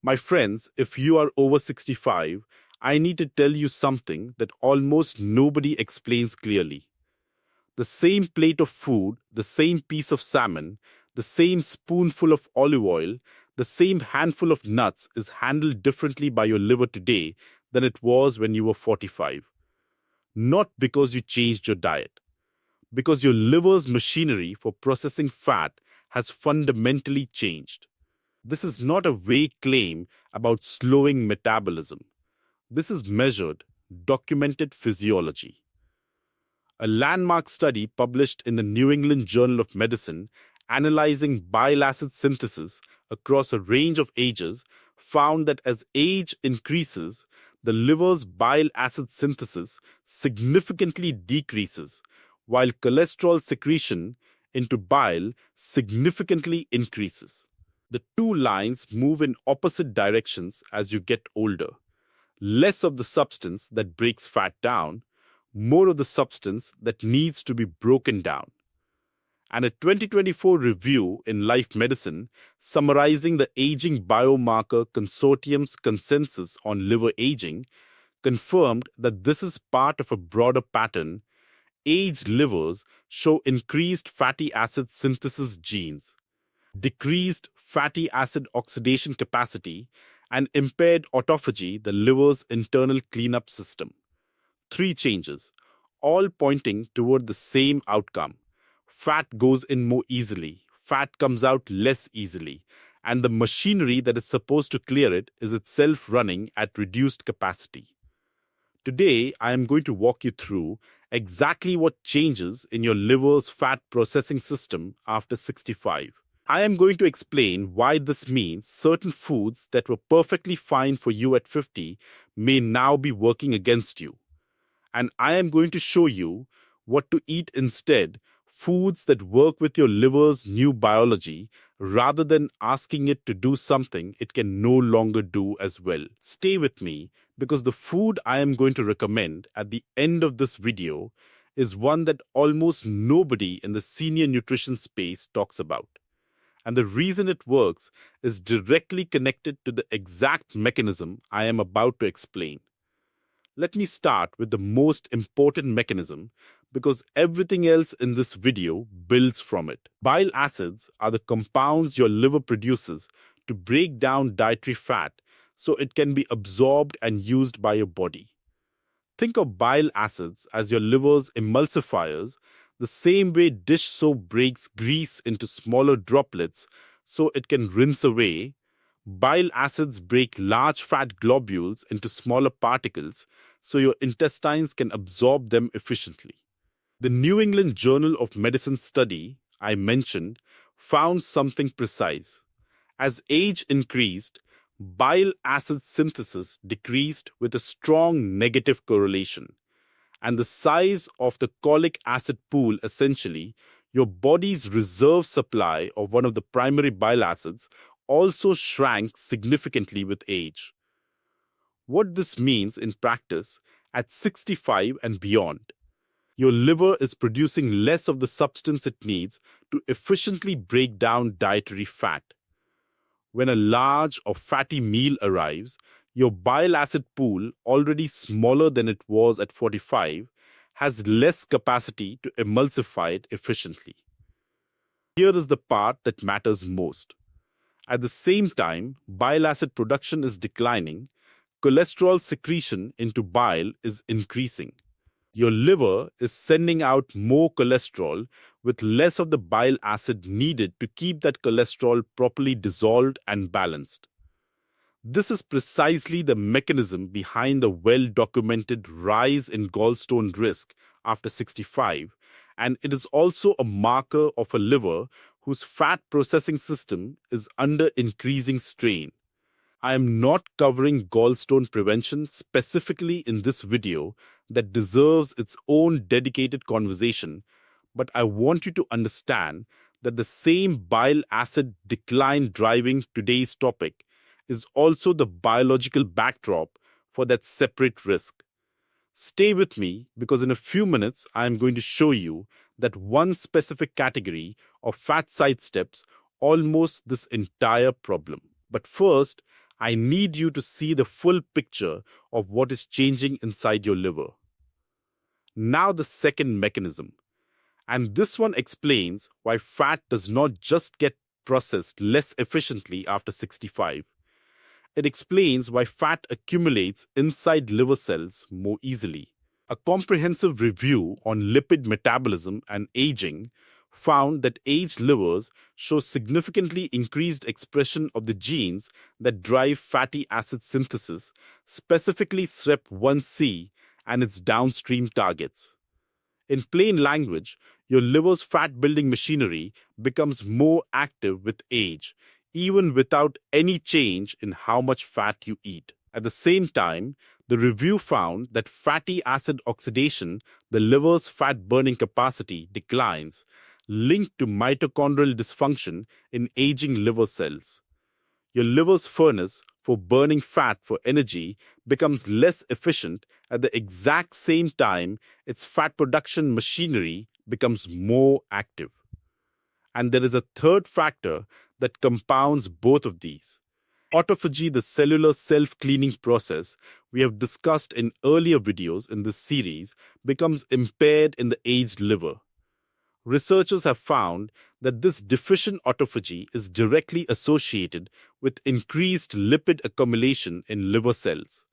My friends, if you are over 65, I need to tell you something that almost nobody explains clearly. The same plate of food, the same piece of salmon, the same spoonful of olive oil, the same handful of nuts is handled differently by your liver today than it was when you were 45. Not because you changed your diet, because your liver's machinery for processing fat has fundamentally changed. This is not a vague claim about slowing metabolism. This is measured, documented physiology. A landmark study published in the New England Journal of Medicine analyzing bile acid synthesis across a range of ages found that as age increases, the liver's bile acid synthesis significantly decreases, while cholesterol secretion into bile significantly increases. The two lines move in opposite directions as you get older. Less of the substance that breaks fat down, more of the substance that needs to be broken down. And a 2024 review in Life Medicine summarizing the Aging Biomarker Consortium's consensus on liver aging confirmed that this is part of a broader pattern. Aged livers show increased fatty acid synthesis genes, decreased fatty acid oxidation capacity, and impaired autophagy, the liver's internal cleanup system. Three changes, all pointing toward the same outcome. Fat goes in more easily, fat comes out less easily, and the machinery that is supposed to clear it is itself running at reduced capacity. Today, I am going to walk you through exactly what changes in your liver's fat processing system after 65. I am going to explain why this means certain foods that were perfectly fine for you at 50 may now be working against you. And I am going to show you what to eat instead, foods that work with your liver's new biology rather than asking it to do something it can no longer do as well. Stay with me because the food I am going to recommend at the end of this video is one that almost nobody in the senior nutrition space talks about. And the reason it works is directly connected to the exact mechanism I am about to explain. Let me start with the most important mechanism because everything else in this video builds from it. Bile acids are the compounds your liver produces to break down dietary fat so it can be absorbed and used by your body. Think of bile acids as your liver's emulsifiers, the same way dish soap breaks grease into smaller droplets so it can rinse away. Bile acids break large fat globules into smaller particles so your intestines can absorb them efficiently. The New England Journal of Medicine study I mentioned found something precise. As age increased, bile acid synthesis decreased with a strong negative correlation. And the size of the cholic acid pool, essentially, your body's reserve supply of one of the primary bile acids, also shrank significantly with age. What this means in practice, at 65 and beyond, your liver is producing less of the substance it needs to efficiently break down dietary fat. When a large or fatty meal arrives, your bile acid pool, already smaller than it was at 45, has less capacity to emulsify it efficiently. Here is the part that matters most. At the same time, bile acid production is declining, cholesterol secretion into bile is increasing. Your liver is sending out more cholesterol with less of the bile acid needed to keep that cholesterol properly dissolved and balanced. This is precisely the mechanism behind the well-documented rise in gallstone risk after 65, and it is also a marker of a liver whose fat processing system is under increasing strain. I am not covering gallstone prevention specifically in this video that deserves its own dedicated conversation, but I want you to understand that the same bile acid decline driving today's topic is also the biological backdrop for that separate risk. Stay with me because in a few minutes I am going to show you that one specific category of fat sidesteps almost this entire problem. But first, I need you to see the full picture of what is changing inside your liver. Now, the second mechanism. And this one explains why fat does not just get processed less efficiently after 65. It explains why fat accumulates inside liver cells more easily. A comprehensive review on lipid metabolism and aging found that aged livers show significantly increased expression of the genes that drive fatty acid synthesis, specifically SREP1C and its downstream targets. In plain language, your liver's fat building machinery becomes more active with age, even without any change in how much fat you eat. At the same time, the review found that fatty acid oxidation, the liver's fat burning capacity, declines, linked to mitochondrial dysfunction in aging liver cells. Your liver's furnace for burning fat for energy becomes less efficient at the exact same time its fat production machinery becomes more active. And there is a third factor that compounds both of these. Autophagy, the cellular self-cleaning process we have discussed in earlier videos in this series, becomes impaired in the aged liver. Researchers have found that this deficient autophagy is directly associated with increased lipid accumulation in liver cells.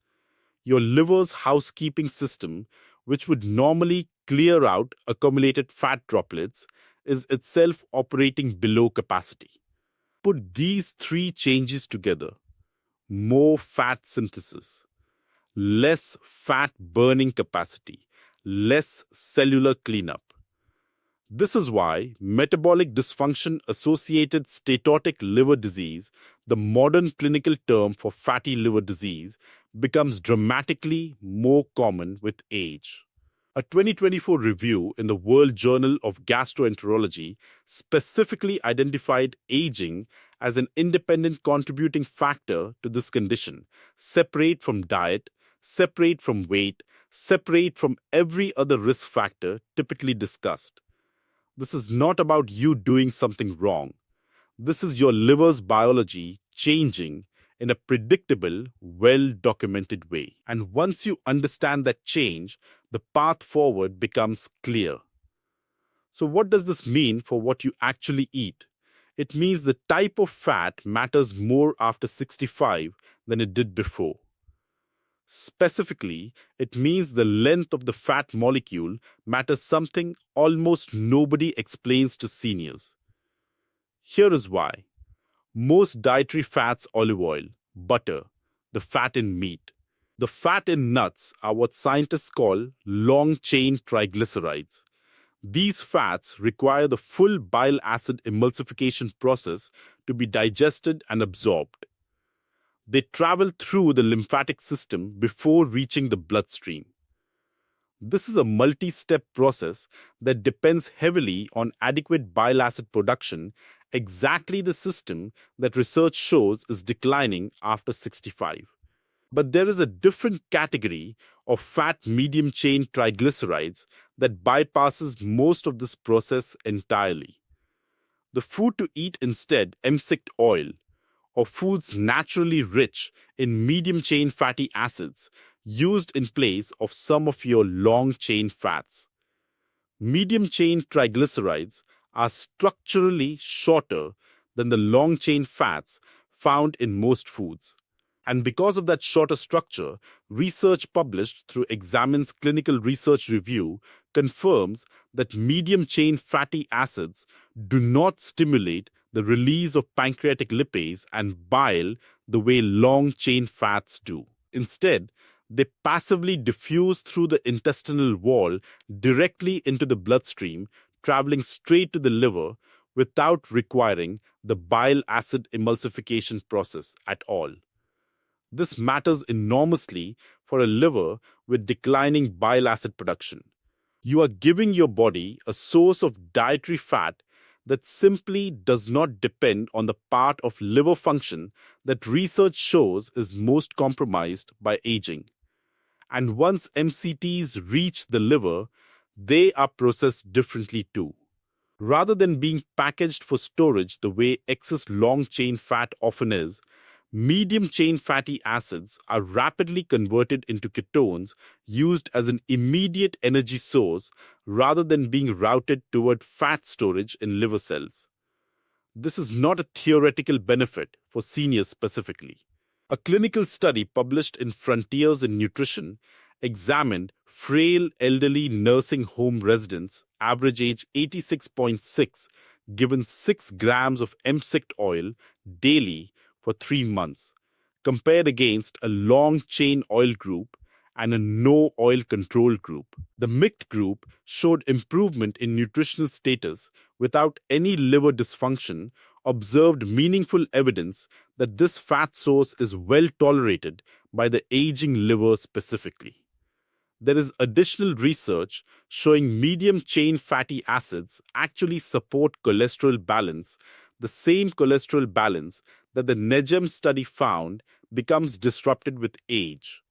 Your liver's housekeeping system, which would normally clear out accumulated fat droplets, is itself operating below capacity. Put these three changes together: more fat synthesis, less fat burning capacity, less cellular cleanup. This is why metabolic dysfunction associated steatotic liver disease, the modern clinical term for fatty liver disease, becomes dramatically more common with age. A 2024 review in the World Journal of Gastroenterology specifically identified aging as an independent contributing factor to this condition, separate from diet, separate from weight, separate from every other risk factor typically discussed. This is not about you doing something wrong. This is your liver's biology changing in a predictable, well-documented way. And once you understand that change, the path forward becomes clear. So what does this mean for what you actually eat? It means the type of fat matters more after 65 than it did before. Specifically, it means the length of the fat molecule matters something almost nobody explains to seniors. Here is why. Most dietary fats, olive oil, butter, the fat in meat. The fat in nuts are what scientists call long-chain triglycerides. These fats require the full bile acid emulsification process to be digested and absorbed. They travel through the lymphatic system before reaching the bloodstream. This is a multi-step process that depends heavily on adequate bile acid production, exactly the system that research shows is declining after 65. But there is a different category of fat medium-chain triglycerides that bypasses most of this process entirely. The food to eat instead, MCT oil, or foods naturally rich in medium-chain fatty acids used in place of some of your long-chain fats. Medium-chain triglycerides are structurally shorter than the long-chain fats found in most foods. And because of that shorter structure, research published through Examine's Clinical Research Review confirms that medium-chain fatty acids do not stimulate the release of pancreatic lipase and bile the way long-chain fats do. Instead, they passively diffuse through the intestinal wall directly into the bloodstream, traveling straight to the liver without requiring the bile acid emulsification process at all. This matters enormously for a liver with declining bile acid production. You are giving your body a source of dietary fat that simply does not depend on the part of liver function that research shows is most compromised by aging. And once MCTs reach the liver, they are processed differently too. Rather than being packaged for storage the way excess long-chain fat often is, Medium-chain fatty acids are rapidly converted into ketones used as an immediate energy source rather than being routed toward fat storage in liver cells. This is not a theoretical benefit for seniors specifically. A clinical study published in Frontiers in Nutrition examined frail elderly nursing home residents, average age 86.6, given 6 grams of MCT oil daily for 3 months, compared against a long chain oil group and a no oil control group. The MCT group showed improvement in nutritional status without any liver dysfunction, observed meaningful evidence that this fat source is well tolerated by the aging liver specifically. There is additional research showing medium chain fatty acids actually support cholesterol balance. The same cholesterol balance that the NEGEM study found becomes disrupted with age.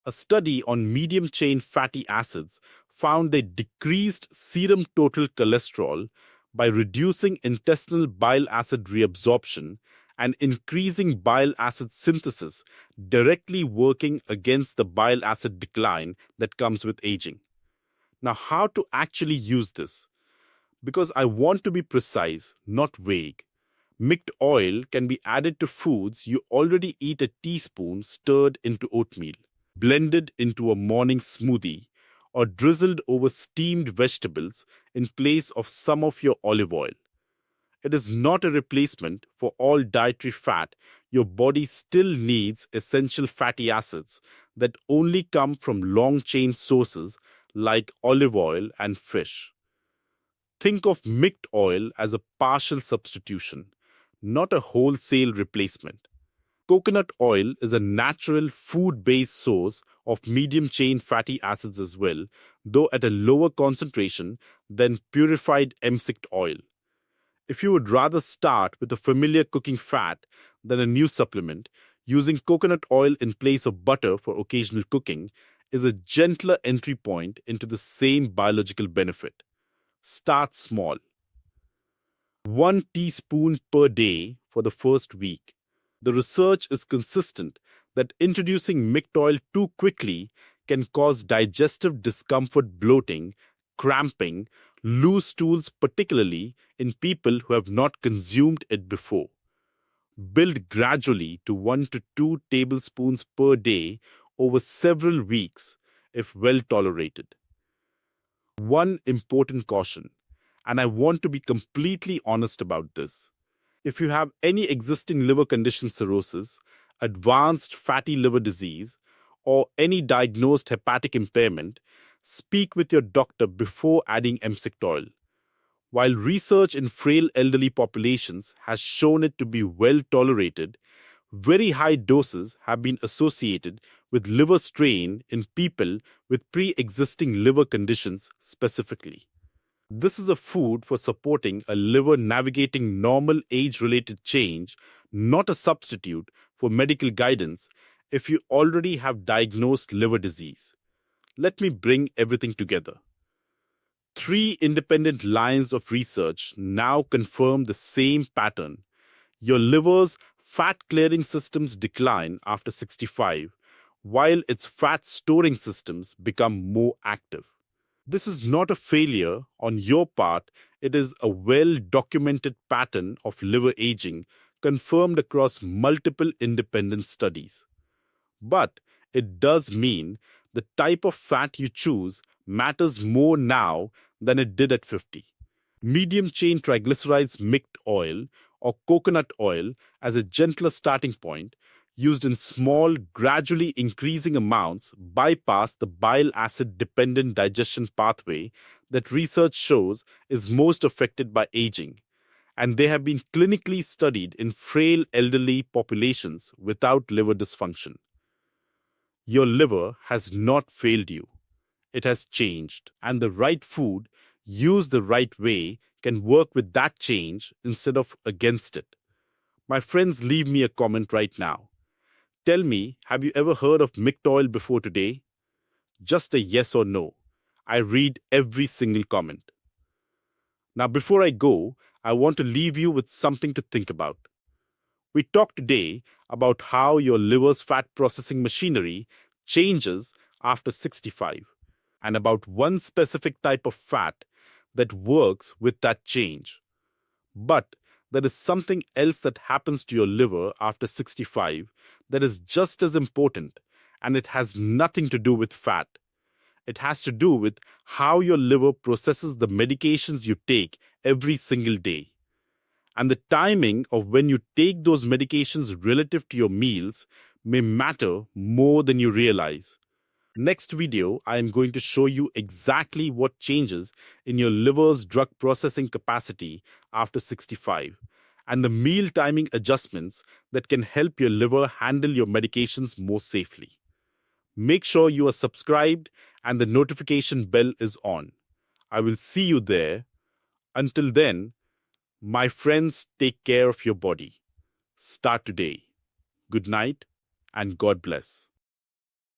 A study on medium chain fatty acids found they decreased serum total cholesterol by reducing intestinal bile acid reabsorption and increasing bile acid synthesis, directly working against the bile acid decline that comes with aging. Now, how to actually use this? Because I want to be precise, not vague. MCT oil can be added to foods you already eat a teaspoon stirred into oatmeal, blended into a morning smoothie, or drizzled over steamed vegetables in place of some of your olive oil. It is not a replacement for all dietary fat. Your body still needs essential fatty acids that only come from long chain sources like olive oil and fish. Think of MCT oil as a partial substitution, not a wholesale replacement. Coconut oil is a natural food-based source of medium-chain fatty acids as well, though at a lower concentration than purified MCT oil. If you would rather start with a familiar cooking fat than a new supplement, using coconut oil in place of butter for occasional cooking is a gentler entry point into the same biological benefit. Start small. 1 teaspoon per day for the first week. The research is consistent that introducing MCT oil too quickly can cause digestive discomfort, bloating, cramping, loose stools, particularly in people who have not consumed it before. Build gradually to 1 to 2 tablespoons per day over several weeks if well tolerated. One important caution, and I want to be completely honest about this. If you have any existing liver condition, cirrhosis, advanced fatty liver disease, or any diagnosed hepatic impairment, speak with your doctor before adding MCT oil. While research in frail elderly populations has shown it to be well tolerated, very high doses have been associated with liver strain in people with pre-existing liver conditions specifically. This is a food for supporting a liver navigating normal age-related change, not a substitute for medical guidance if you already have diagnosed liver disease. Let me bring everything together. 3 independent lines of research now confirm the same pattern. Your liver's fat-clearing systems decline after 65, while its fat-storing systems become more active. This is not a failure on your part, it is a well-documented pattern of liver aging confirmed across multiple independent studies. But it does mean the type of fat you choose matters more now than it did at 50. Medium-chain triglycerides MCT oil or coconut oil as a gentler starting point, used in small, gradually increasing amounts, bypass the bile acid dependent digestion pathway that research shows is most affected by aging, and they have been clinically studied in frail elderly populations without liver dysfunction. Your liver has not failed you. It has changed, and the right food, used the right way, can work with that change instead of against it. My friends, leave me a comment right now. Tell me, have you ever heard of MCT oil before today? Just a yes or no. I read every single comment. Now, before I go, I want to leave you with something to think about. We talked today about how your liver's fat processing machinery changes after 65 and about one specific type of fat that works with that change. But there is something else that happens to your liver after 65 that is just as important, and it has nothing to do with fat. It has to do with how your liver processes the medications you take every single day. And the timing of when you take those medications relative to your meals may matter more than you realize. Next video, I am going to show you exactly what changes in your liver's drug processing capacity after 65 and the meal timing adjustments that can help your liver handle your medications more safely. Make sure you are subscribed and the notification bell is on. I will see you there. Until then, my friends, take care of your body. Start today. Good night and God bless.